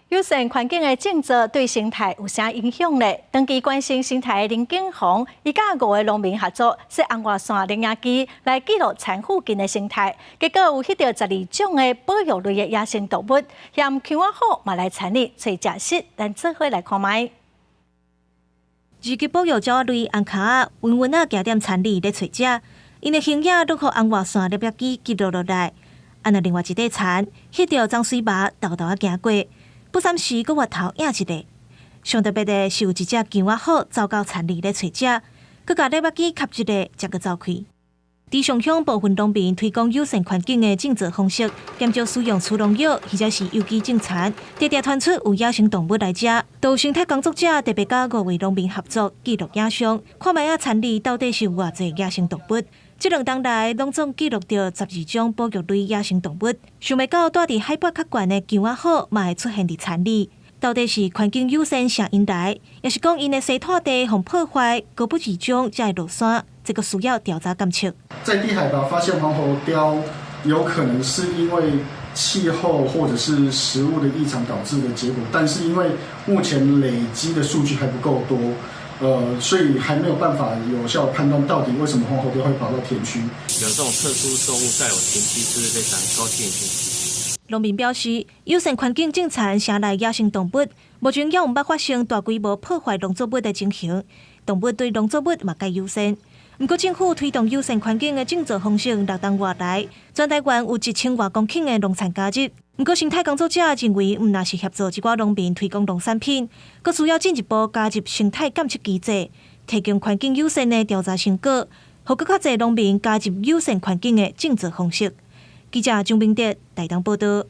友善环境的政策对生态有啥影响呢？长期关心生态的林景宏，伊甲5个农民合作，设红外线摄影机来记录田附近的生态，结果有翕到12种的保育类的野生动物，嫌姜仔好嘛来参与找食食，咱做伙来看卖。二级保育鸟类红卡仔稳稳啊行踮田里咧找食，因的形影都靠红外线摄影机记录落来。按照另外一块田，翕到脏水马豆豆啊行过。不三时，搁回头影一个。上特别的是有一只姜仔好走到田里咧找食，搁甲摄影机吸一个，才搁走开。伫上乡部分农民推广友善环境的种植方式，减少使用除农药或者是有机种田，常常传出有野生动物来食。都生态工作者特别甲5位农民合作记录影像，看卖田里到底是有偌济野生动物。这2天来，拢总记录到12种保育类野生动物。想袂到，住伫海拔较悬的姜仔好，嘛会出现伫田里。到底是环境友善啥因来，也是讲因的生态地互破坏，高不集中才会落山，这个需要调查监测。在低海拔发现黄喉貂，有可能是因为气候或者是食物的异常导致的结果，但是因为目前累积的数据还不够多。所以还没有办法有效判断到底为什么黄喉貂会跑到田区。有这种特殊动物在我田区是非常高兴的事情。农民表示，友善环境种田城内野生动物，目前也毋捌发生大规模破坏农作物的情形，动物对农作物嘛该优先。不过，政府推动友善环境的种植方式6冬外来，全台湾有1000多公顷的农产加入。不过，生态工作者认为，毋若是协助一寡农民推广农产品，佫需要进一步加入生态监测机制，提供环境友善的调查成果，互佫较侪农民加入友善环境的种植方式。记者钟明德台东报道。